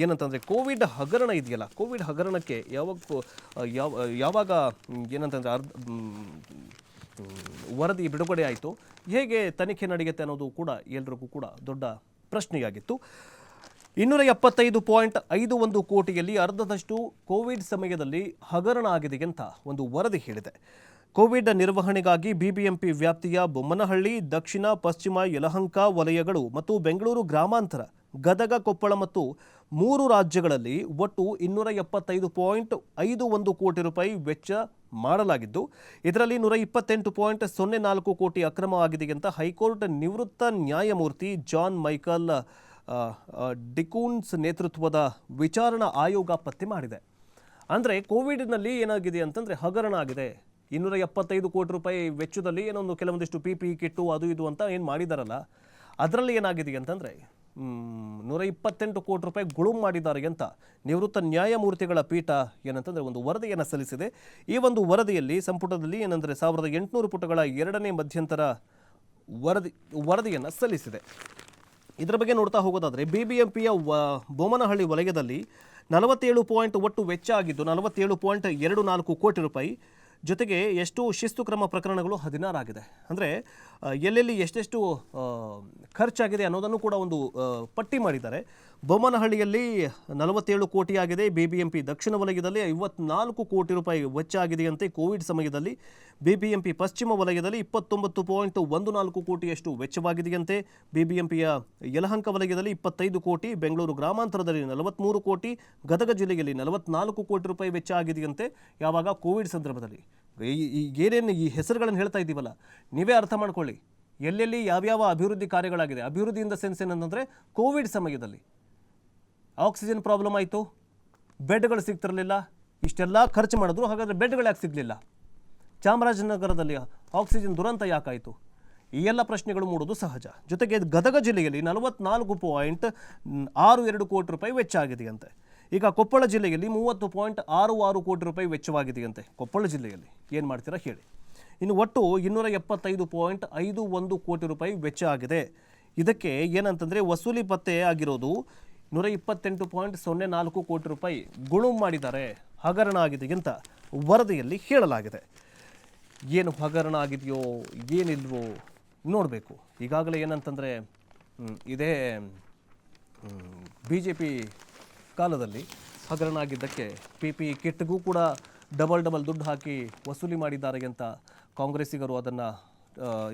ಏನಂತಂದರೆ ಕೋವಿಡ್ ಹಗರಣ ಇದೆಯಲ್ಲ, ಕೋವಿಡ್ ಹಗರಣಕ್ಕೆ ಯಾವಾಗ ಏನಂತಂದರೆ ವರದಿ ಬಿಡುಗಡೆ ಆಯಿತು, ಹೇಗೆ ತನಿಖೆ ನಡೆಯುತ್ತೆ ಅನ್ನೋದು ಕೂಡ ಎಲ್ರಿಗೂ ಕೂಡ ದೊಡ್ಡ ಪ್ರಶ್ನೆಯಾಗಿತ್ತು. 275.51 ಕೋಟಿಯಲ್ಲಿ ಅರ್ಧದಷ್ಟು ಕೋವಿಡ್ ಸಮಯದಲ್ಲಿ ಹಗರಣ ಆಗಿದೆ ಅಂತ ಒಂದು ವರದಿ ಹೇಳಿದೆ. ಕೋವಿಡ್ ನಿರ್ವಹಣೆಗಾಗಿ ಬಿಬಿಎಂಪಿ ವ್ಯಾಪ್ತಿಯ ಬೊಮ್ಮನಹಳ್ಳಿ, ದಕ್ಷಿಣ, ಪಶ್ಚಿಮ, ಯಲಹಂಕ ವಲಯಗಳು ಮತ್ತು ಬೆಂಗಳೂರು ಗ್ರಾಮಾಂತರ, ಗದಗ, ಕೊಪ್ಪಳ ಮತ್ತು 3 ರಾಜ್ಯಗಳಲ್ಲಿ ಒಟ್ಟು 275.51 ಕೋಟಿ ರೂಪಾಯಿ ವೆಚ್ಚ ಮಾಡಲಾಗಿದ್ದು, ಇದರಲ್ಲಿ 128.04 ಕೋಟಿ ಅಕ್ರಮವಾಗಿದೆ ಅಂತ ಹೈಕೋರ್ಟ್ ನಿವೃತ್ತ ನ್ಯಾಯಮೂರ್ತಿ ಜಾನ್ ಮೈಕಲ್ ಡಿಕೂನ್ಸ್ ನೇತೃತ್ವದ ವಿಚಾರಣಾ ಆಯೋಗ ಪತ್ತೆ ಮಾಡಿದೆ. ಅಂದರೆ ಕೋವಿಡ್ನಲ್ಲಿ ಏನಾಗಿದೆ ಅಂತಂದರೆ ಹಗರಣ ಆಗಿದೆ. 275 ಕೋಟಿ ರೂಪಾಯಿ ವೆಚ್ಚದಲ್ಲಿ ಏನೊಂದು ಕೆಲವೊಂದಿಷ್ಟು PPE ಕಿಟ್ಟು ಅದು ಇದು ಅಂತ ಏನು ಮಾಡಿದಾರಲ್ಲ, ಅದರಲ್ಲಿ ಏನಾಗಿದೆ ಅಂತಂದರೆ 128 ಕೋಟಿ ರೂಪಾಯಿ ಗುಳುಂ ಮಾಡಿದ್ದಾರೆ ಅಂತ ನಿವೃತ್ತ ನ್ಯಾಯಮೂರ್ತಿಗಳ ಪೀಠ ಏನಂತಂದರೆ ಒಂದು ವರದಿಯನ್ನು ಸಲ್ಲಿಸಿದೆ. ಈ ಒಂದು ವರದಿಯಲ್ಲಿ ಸಂಪುಟದಲ್ಲಿ ಏನಂದರೆ 1800 ಪುಟಗಳ 2ನೇ ಮಧ್ಯಂತರ ವರದಿಯನ್ನು ಸಲ್ಲಿಸಿದೆ. ಇದರ ಬಗ್ಗೆ ನೋಡ್ತಾ ಹೋಗೋದಾದರೆ ಬಿಬಿಎಂಪಿಯ ಬೊಮ್ಮನಹಳ್ಳಿ ವಲಯದಲ್ಲಿ 47 ಒಟ್ಟು ವೆಚ್ಚ ಆಗಿದ್ದು 47.24 ಕೋಟಿ ರೂಪಾಯಿ. ಜೊತೆಗೆ ಎಷ್ಟು ಶಿಸ್ತು ಕ್ರಮ ಪ್ರಕರಣಗಳು 16 ಆಗಿದೆ. ಅಂದರೆ ಎಲ್ಲೆಲ್ಲಿ ಎಷ್ಟೆಷ್ಟು ಖರ್ಚಾಗಿದೆ ಅನ್ನೋದನ್ನು ಕೂಡ ಒಂದು ಪಟ್ಟಿ ಮಾಡಿದ್ದಾರೆ. ಬೊಮ್ಮನಹಳ್ಳಿಯಲ್ಲಿ 47 ಕೋಟಿ ಆಗಿದೆ. ಬಿಬಿಎಂಪಿ ದಕ್ಷಿಣ ವಲಯದಲ್ಲಿ 54 ಕೋಟಿ ರೂಪಾಯಿ ವೆಚ್ಚ ಆಗಿದೆಯಂತೆ ಕೋವಿಡ್ ಸಮಯದಲ್ಲಿ. ಬಿಬಿಎಂಪಿ ಪಶ್ಚಿಮ ವಲಯದಲ್ಲಿ 29.14 ಕೋಟಿಯಷ್ಟು ವೆಚ್ಚವಾಗಿದೆಯಂತೆ. ಬಿಬಿಎಂಪಿಯ ಯಲಹಂಕ ವಲಯದಲ್ಲಿ 25 ಕೋಟಿ, ಬೆಂಗಳೂರು ಗ್ರಾಮಾಂತರದಲ್ಲಿ 43 ಕೋಟಿ, ಗದಗ ಜಿಲ್ಲೆಯಲ್ಲಿ 44 ಕೋಟಿ ರೂಪಾಯಿ ವೆಚ್ಚ ಆಗಿದೆಯಂತೆ. ಯಾವಾಗ ಕೋವಿಡ್ ಸಂದರ್ಭದಲ್ಲಿ ಏನೇನು ಈ ಹೆಸರುಗಳನ್ನು ಹೇಳ್ತಾ ಇದ್ದೀವಲ್ಲ, ನೀವೇ ಅರ್ಥ ಮಾಡ್ಕೊಳ್ಳಿ ಎಲ್ಲೆಲ್ಲಿ ಯಾವ್ಯಾವ ಅಭಿವೃದ್ಧಿ ಕಾರ್ಯಗಳಾಗಿದೆ. ಅಭಿವೃದ್ಧಿ ಇನ್ ದ ಸೆನ್ಸ್ ಏನಂತಂದರೆ ಕೋವಿಡ್ ಸಮಯದಲ್ಲಿ ಆಕ್ಸಿಜನ್ ಪ್ರಾಬ್ಲಮ್ ಆಯಿತು, ಬೆಡ್ಗಳು ಸಿಗ್ತಿರಲಿಲ್ಲ, ಇಷ್ಟೆಲ್ಲ ಖರ್ಚು ಮಾಡಿದ್ರು, ಹಾಗಾದರೆ ಬೆಡ್ಗಳು ಯಾಕೆ ಸಿಗಲಿಲ್ಲ? ಚಾಮರಾಜನಗರದಲ್ಲಿ ಆಕ್ಸಿಜನ್ ದುರಂತ ಯಾಕಾಯಿತು? ಈ ಎಲ್ಲ ಪ್ರಶ್ನೆಗಳು ಮೂಡೋದು ಸಹಜ. ಜೊತೆಗೆ ಗದಗ ಜಿಲ್ಲೆಯಲ್ಲಿ 44.62 ಕೋಟಿ ರೂಪಾಯಿ ವೆಚ್ಚ ಆಗಿದೆಯಂತೆ. ಈಗ ಕೊಪ್ಪಳ ಜಿಲ್ಲೆಯಲ್ಲಿ 30.66 ಕೋಟಿ ರೂಪಾಯಿ ವೆಚ್ಚವಾಗಿದೆಯಂತೆ. ಕೊಪ್ಪಳ ಜಿಲ್ಲೆಯಲ್ಲಿ ಏನು ಮಾಡ್ತೀರಾ ಹೇಳಿ. ಇನ್ನು ಒಟ್ಟು 275.51 ಕೋಟಿ ರೂಪಾಯಿ ವೆಚ್ಚ ಆಗಿದೆ. ಇದಕ್ಕೆ ಏನಂತಂದರೆ ವಸೂಲಿ ಪತ್ತೆ ಆಗಿರೋದು 128.04 ಕೋಟಿ ರೂಪಾಯಿ ಗುಳುಂ ಮಾಡಿದ್ದಾರೆ, ಹಗರಣ ಆಗಿದೆ ಅಂತ ವರದಿಯಲ್ಲಿ ಹೇಳಲಾಗಿದೆ. ಏನು ಹಗರಣ ಆಗಿದೆಯೋ ಏನಿಲ್ವೋ ನೋಡಬೇಕು. ಈಗಾಗಲೇ ಏನಂತಂದರೆ ಇದೇ BJP ಕಾಲದಲ್ಲಿ ಹಗರಣ ಆಗಿದ್ದಕ್ಕೆ PPE ಕಿಟ್ಗೂ ಕೂಡ ಡಬಲ್ ದುಡ್ಡು ಹಾಕಿ ವಸೂಲಿ ಮಾಡಿದ್ದಾರೆ ಅಂತ ಕಾಂಗ್ರೆಸ್ಸಿಗರು ಅದನ್ನು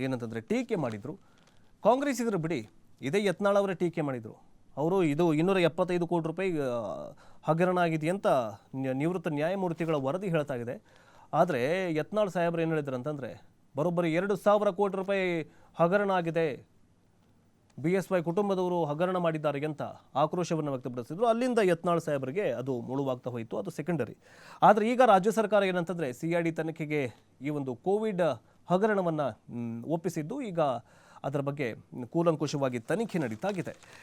ಏನಂತಂದರೆ ಟೀಕೆ ಮಾಡಿದರು. ಕಾಂಗ್ರೆಸ್ಸಿಗರು ಬಿಡಿ, ಇದೇ ಯತ್ನಾಳ್ ಅವರೇ ಟೀಕೆ ಮಾಡಿದರು. ಅವರು ಇದು 275 ಕೋಟಿ ರೂಪಾಯಿ ಹಗರಣ ಆಗಿದೆ ಅಂತ ನಿವೃತ್ತ ನ್ಯಾಯಮೂರ್ತಿಗಳ ವರದಿ ಹೇಳ್ತಾ ಇದೆ. ಆದರೆ ಯತ್ನಾಳ್ ಸಾಹೇಬರು ಏನು ಹೇಳಿದ್ರು ಅಂತಂದರೆ ಬರೋಬ್ಬರಿ 2,000 ಕೋಟಿ ರೂಪಾಯಿ ಹಗರಣ ಆಗಿದೆ, BSY ಕುಟುಂಬದವರು ಹಗರಣ ಮಾಡಿದ್ದಾರೆ ಅಂತ ಆಕ್ರೋಶವನ್ನು ವ್ಯಕ್ತಪಡಿಸಿದ್ರು. ಅಲ್ಲಿಂದ ಯತ್ನಾಳ್ ಸಾಹೇಬರಿಗೆ ಅದು ಮುಳುವಾಗ್ತಾ ಹೋಯಿತು, ಅದು ಸೆಕೆಂಡರಿ. ಆದರೆ ಈಗ ರಾಜ್ಯ ಸರ್ಕಾರ ಏನಂತಂದರೆ CID ತನಿಖೆಗೆ ಈ ಒಂದು ಕೋವಿಡ್ ಹಗರಣವನ್ನು ಒಪ್ಪಿಸಿದ್ದು, ಈಗ ಅದರ ಬಗ್ಗೆ ಕೂಲಂಕುಷವಾಗಿ ತನಿಖೆ ನಡೀತಾ ಇದೆ.